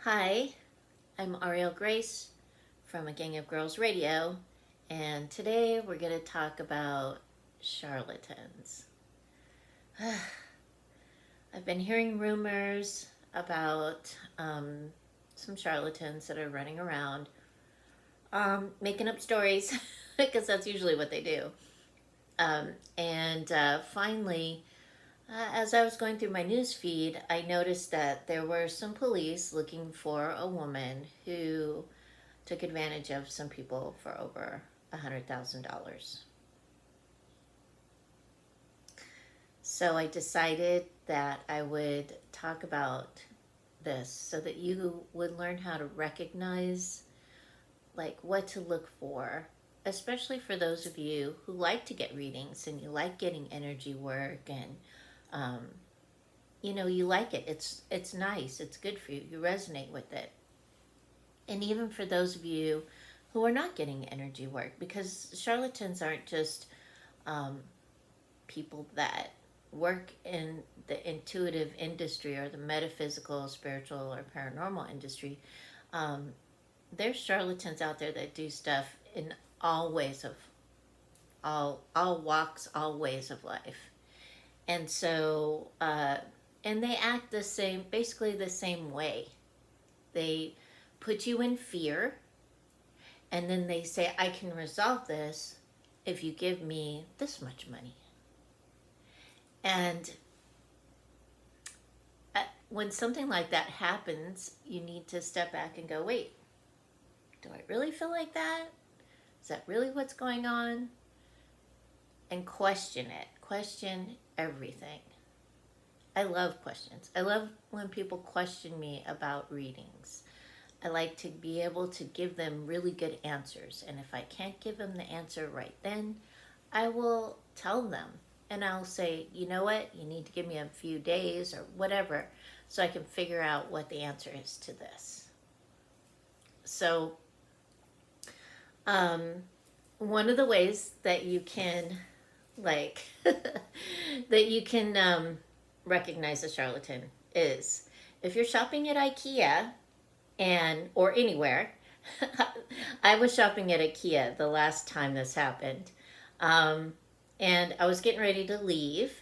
Hi, I'm Auriel Grace from A Gang of Girls Radio, and today we're going to talk about charlatans. I've been hearing rumors about some charlatans that are running around making up stories because that's usually what they do. And finally, as I was going through my news feed, I noticed that there were some police looking for a woman who took advantage of some people for over $100,000. So I decided that I would talk about this so that you would learn how to recognize like what to look for, especially for those of you who like to get readings and you like getting energy work and um, you like it. It's nice. It's good for you. You resonate with it. And even for those of you who are not getting energy work, because charlatans aren't just um, people that work in the intuitive industry or the metaphysical, spiritual, or paranormal industry. Um, there's charlatans out there that do stuff in all ways of all walks, all ways of life, and so and they act the same, basically the same way. They put you in fear, and then they say, I can resolve this if you give me this much money. And when something like that happens, you need to step back and go, wait, do I really feel like that? Is that really what's going on? And question it. Question everything. I love questions. I love when people question me about readings. I like to be able to give them really good answers. And if I can't give them the answer right then, I will tell them. And I'll say, you know what, you need to give me a few days or whatever so I can figure out what the answer is to this. So, one of the ways that you can, like, that you can recognize a charlatan is if you're shopping at IKEA and or anywhere. I was shopping at IKEA the last time this happened. Um, and I was getting ready to leave.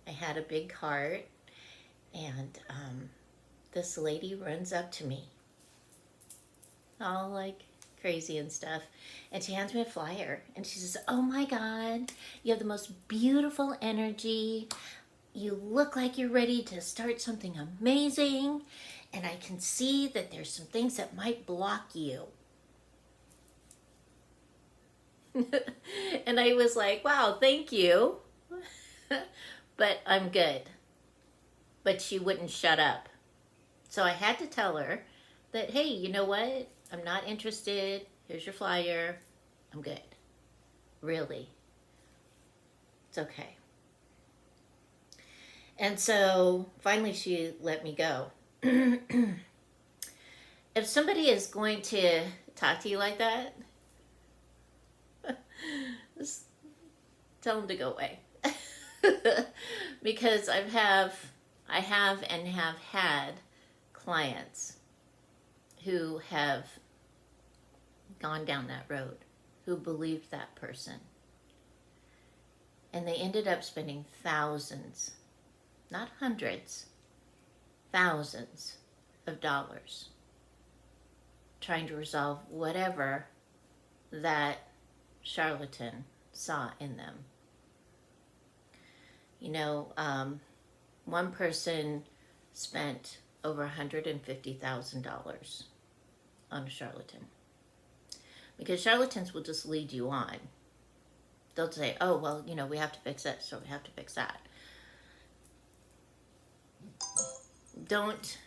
I had a big cart, and this lady runs up to me, all like crazy and stuff, and she hands me a flyer, and she says, "Oh my God, you have the most beautiful energy. You look like you're ready to start something amazing, and I can see that there's some things that might block you." And I was like, wow, thank you. But I'm good. But she wouldn't shut up. So I had to tell her that, hey, you know what? I'm not interested. Here's your flyer. I'm good. Really. It's okay. And so finally she let me go. If somebody is going to talk to you like that, just tell them to go away. Because I have and have had clients who have gone down that road, who believed that person. And they ended up spending thousands, not hundreds, thousands of dollars trying to resolve whatever that charlatan saw in them. You know, one person spent over $150,000 on a charlatan. Because charlatans will just lead you on. They'll say, oh, well, we have to fix this, so we have to fix that. Don't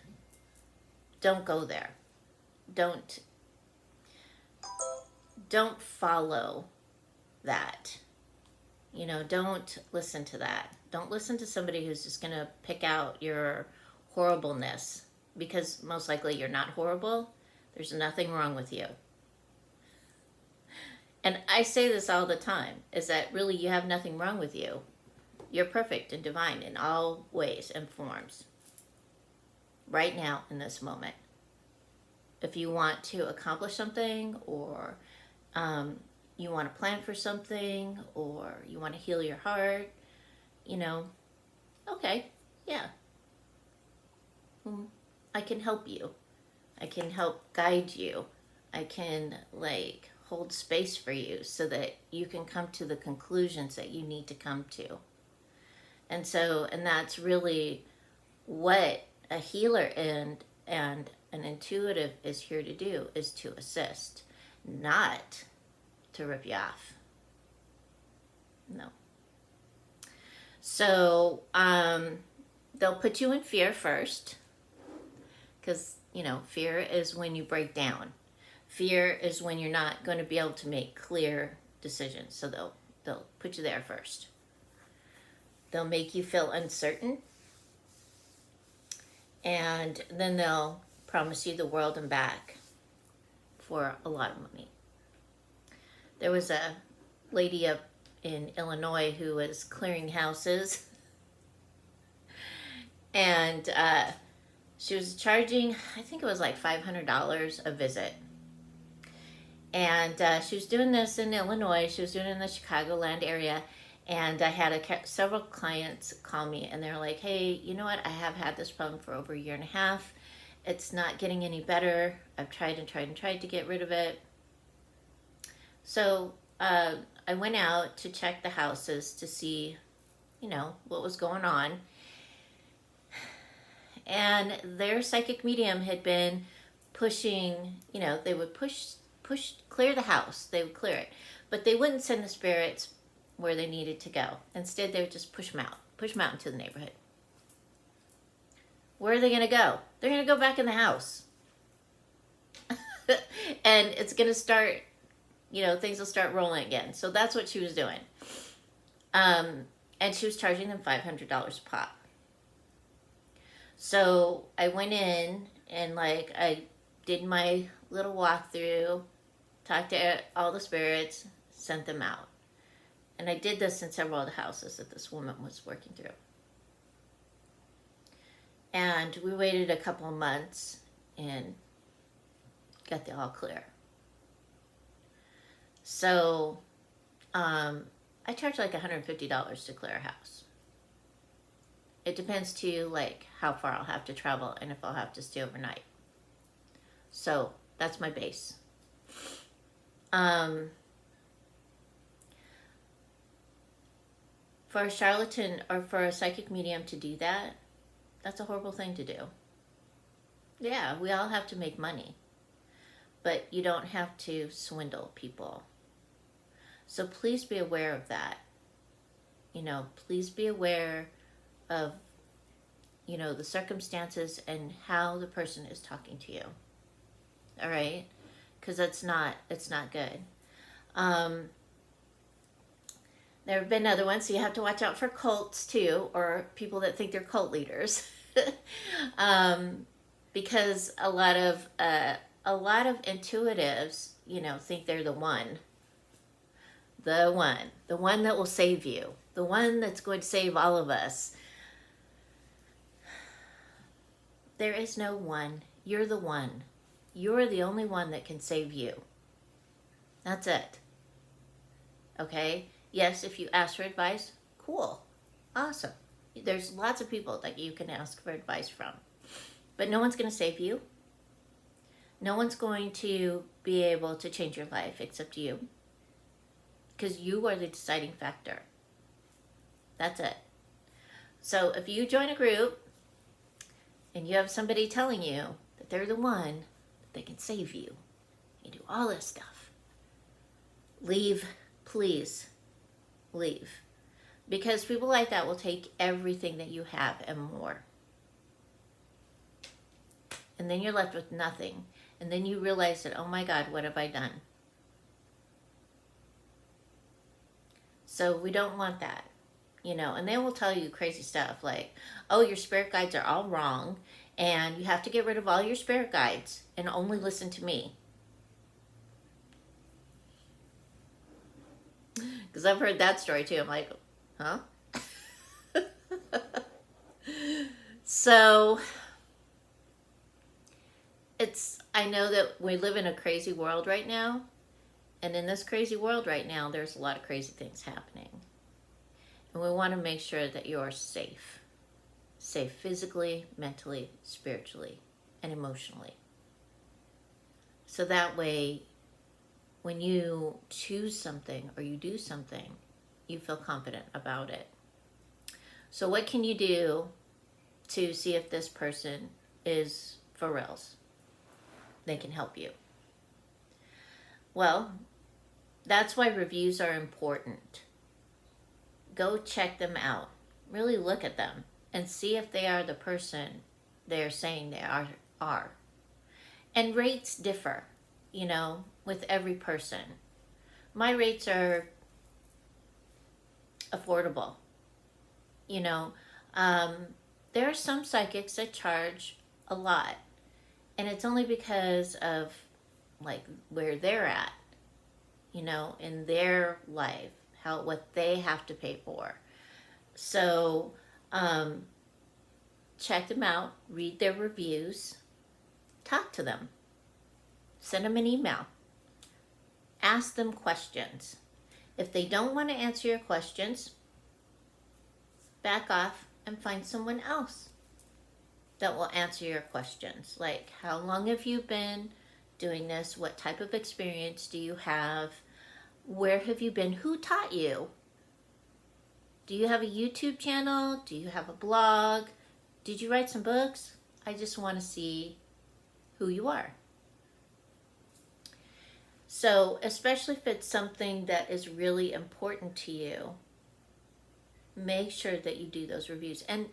go there. Don't follow that. Don't listen to that. Don't listen to somebody who's just going to pick out your horribleness, because most likely you're not horrible. There's nothing wrong with you. And I say this all the time, is that really you have nothing wrong with you. You're perfect and divine in all ways and forms. Right now, in this moment. if you want to accomplish something, or you want to plan for something, or you want to heal your heart, you know, okay, yeah, I can help you. I can help guide you. I can like hold space for you so that you can come to the conclusions that you need to come to. And that's really what a healer and an intuitive is here to do, is to assist, not to rip you off. No. So they'll put you in fear first, because fear is when you break down. Fear is when you're not going to be able to make clear decisions. So they'll put you there first. They'll make you feel uncertain, and then they'll promise you the world and back for a lot of money. There was a lady up in Illinois who was clearing houses, and she was charging, I think it was like $500 a visit. And she was doing this in Illinois. She was doing it in the Chicagoland area. And I had several clients call me, and they're like, hey, you know what? I have had this problem for over a year and a half. It's not getting any better. I've tried and tried and tried to get rid of it. So I went out to check the houses to see, what was going on. And their psychic medium had been pushing, they would clear the house. They would clear it. But they wouldn't send the spirits where they needed to go. Instead, they would just push them out into the neighborhood. Where are they going to go? They're going to go back in the house. And it's going to start, things will start rolling again. So that's what she was doing. And she was charging them $500 a pop. So I went in and I did my little walkthrough, talked to all the spirits, sent them out. And I did this in several of the houses that this woman was working through. And we waited a couple of months and got the all clear. So I charge like $150 to clear a house. It depends to how far I'll have to travel and if I'll have to stay overnight. So that's my base. For a charlatan or for a psychic medium to do that, that's a horrible thing to do. Yeah, we all have to make money, but you don't have to swindle people. So please be aware of that. Please be aware of, the circumstances and how the person is talking to you. All right? Because it's not good. There have been other ones, so you have to watch out for cults too, or people that think they're cult leaders, because a lot of intuitives, think they're the one that will save you, the one that's going to save all of us. There is no one. You're the one. You're the only one that can save you. That's it. Okay? Yes, if you ask for advice, cool. Awesome. There's lots of people that you can ask for advice from. But no one's going to save you. No one's going to be able to change your life except you. Because you are the deciding factor. That's it. So if you join a group and you have somebody telling you that they're the one that can save you, you do all this stuff, leave, please. Leave. Because people like that will take everything that you have and more. And then you're left with nothing. And then you realize that, oh my God, what have I done? So we don't want that. And they will tell you crazy stuff like, oh, your spirit guides are all wrong, and you have to get rid of all your spirit guides and only listen to me. Because I've heard that story too. I'm like, huh? So I know that we live in a crazy world right now. And in this crazy world right now, there's a lot of crazy things happening. And we want to make sure that you're safe. Safe physically, mentally, spiritually, and emotionally. So that way, when you choose something or you do something, you feel confident about it. So what can you do to see if this person is for reals? They can help you. Well, that's why reviews are important. Go check them out. Really look at them and see if they are the person they're saying they are. And rates differ, with every person. My rates are affordable. There are some psychics that charge a lot. And it's only because of where they're at, in their life, what they have to pay for. So check them out, read their reviews, talk to them, send them an email, ask them questions. If they don't want to answer your questions, back off and find someone else that will answer your questions. Like, how long have you been doing this? What type of experience do you have? Where have you been? Who taught you? Do you have a YouTube channel? Do you have a blog? Did you write some books? I just want to see who you are. So, especially if it's something that is really important to you, make sure that you do those reviews. And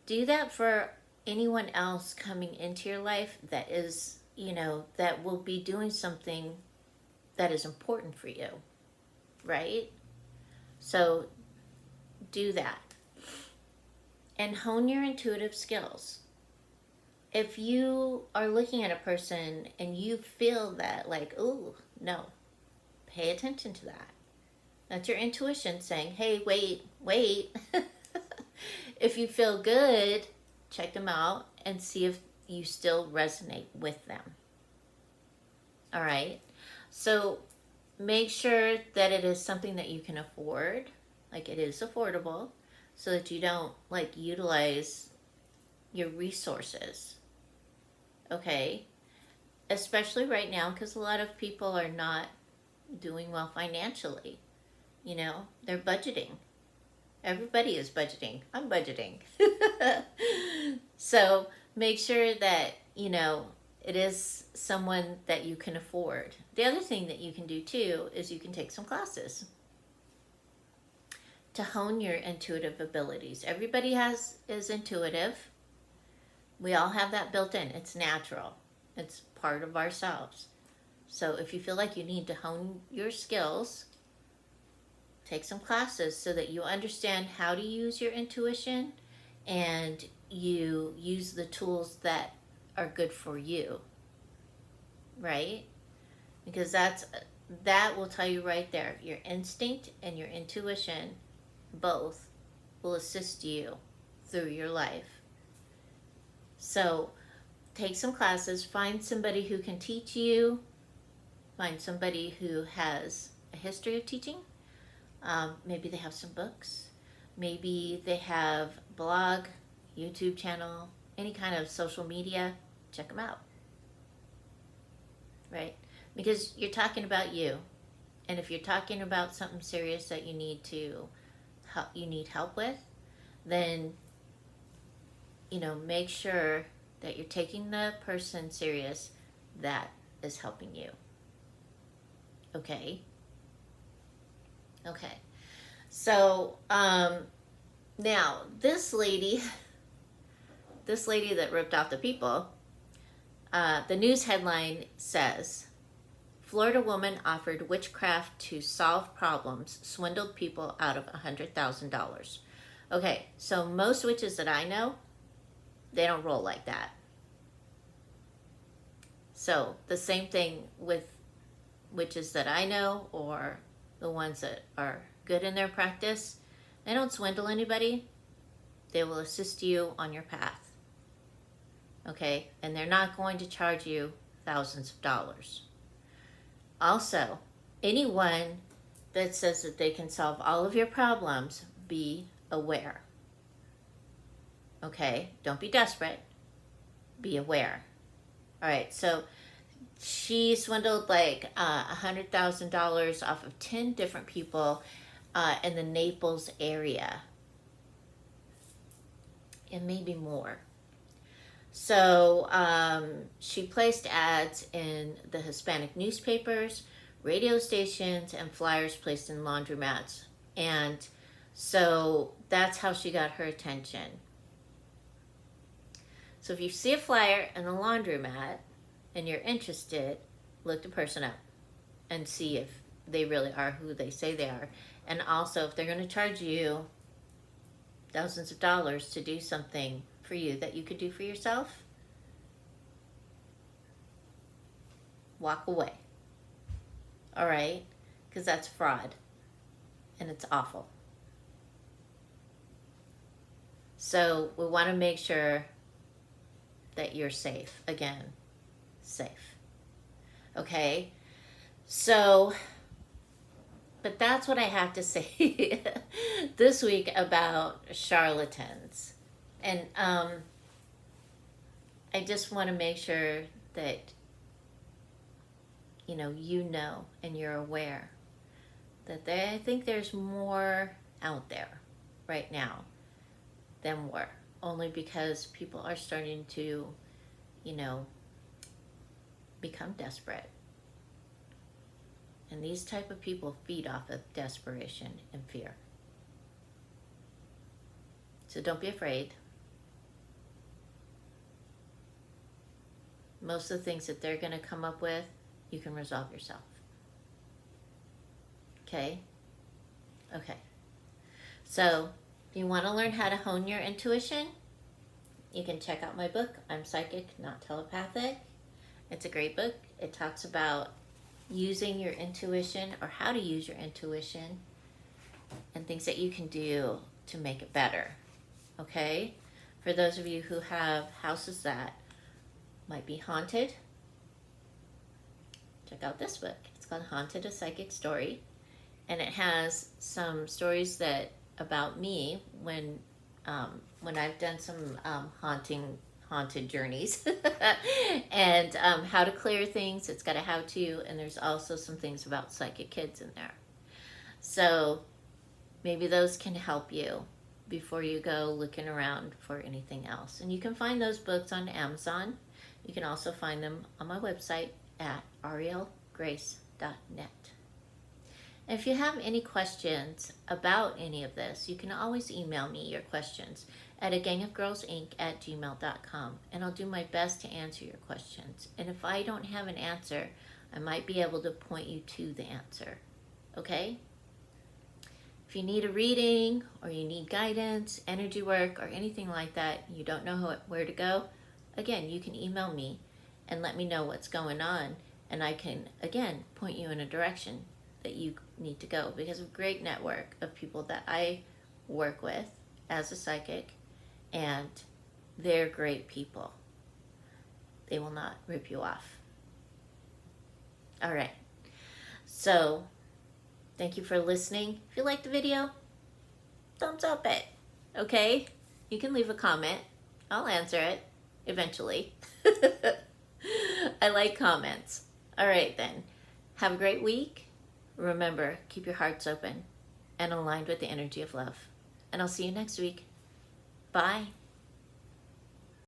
do that for anyone else coming into your life that is, that will be doing something that is important for you, right? So do that. And hone your intuitive skills. If you are looking at a person and you feel that oh, no, pay attention to that. That's your intuition saying, hey, wait. If you feel good, check them out and see if you still resonate with them. All right. So make sure that it is something that you can afford, it is affordable, so that you don't utilize your resources. Okay. Especially right now, because a lot of people are not doing well financially. They're budgeting. Everybody is budgeting. I'm budgeting. So make sure that, it is someone that you can afford. The other thing that you can do too is you can take some classes to hone your intuitive abilities. Everybody is intuitive. We all have that built in. It's natural. It's part of ourselves. So if you feel like you need to hone your skills, take some classes so that you understand how to use your intuition and you use the tools that are good for you, right? Because that will tell you right there. Your instinct and your intuition both will assist you through your life. So take some classes, find somebody who can teach you, find somebody who has a history of teaching. Maybe they have some books. Maybe they have a blog, YouTube channel, any kind of social media. Check them out. Right? Because you're talking about you. And if you're talking about something serious that you need help with, then make sure that you're taking the person serious that is helping you. Okay? Okay. So, now, this lady that ripped off the people, the news headline says, Florida woman offered witchcraft to solve problems, swindled people out of $100,000. Okay, so most witches that I know, they don't roll like that. So the same thing with witches that I know, or the ones that are good in their practice, they don't swindle anybody. They will assist you on your path. okay? And they're not going to charge you thousands of dollars. Also, anyone that says that they can solve all of your problems, be aware. Okay? Don't be desperate. Be aware. All right, so she swindled like $100,000 off of 10 different people in the Naples area. And maybe more. So she placed ads in the Hispanic newspapers, radio stations, and flyers placed in laundromats. And so that's how she got her attention. So if you see a flyer in a laundromat and you're interested, look the person up and see if they really are who they say they are. And also if they're going to charge you thousands of dollars to do something for you that you could do for yourself, walk away. All right? Because that's fraud. And it's awful. So we want to make sure that you're safe. Again, safe. Okay? So, but that's what I have to say this week about charlatans. And I just want to make sure that you know and you're aware that I think there's more out there right now than were, only because people are starting to become desperate. And these type of people feed off of desperation and fear. So don't be afraid. Most of the things that they're going to come up with, you can resolve yourself. Okay? Okay. So, if you want to learn how to hone your intuition, you can check out my book, I'm Psychic, Not Telepathic. It's a great book. It talks about using your intuition, or how to use your intuition, and things that you can do to make it better. Okay? For those of you who have houses that might be haunted, check out this book. It's called Haunted: A Psychic Story. And it has some stories about me when I've done some haunted journeys and how to clear things. It's got a how-to, and there's also some things about psychic kids in there. So maybe those can help you before you go looking around for anything else. And you can find those books on Amazon. You can also find them on my website at aurielgrace.net. And if you have any questions about any of this, you can always email me your questions at agangofgirlsinc@gmail.com, and I'll do my best to answer your questions. And if I don't have an answer, I might be able to point you to the answer. Okay? If you need a reading, or you need guidance, energy work, or anything like that, you don't know where to go, again, you can email me and let me know what's going on, and I can, again, point you in a direction that you need to go, because of a great network of people that I work with as a psychic, and they're great people. They will not rip you off. All right. So, thank you for listening. If you liked the video, thumbs up it. Okay? You can leave a comment. I'll answer it eventually. I like comments. All right then. Have a great week. Remember, keep your hearts open and aligned with the energy of love. And I'll see you next week. Bye.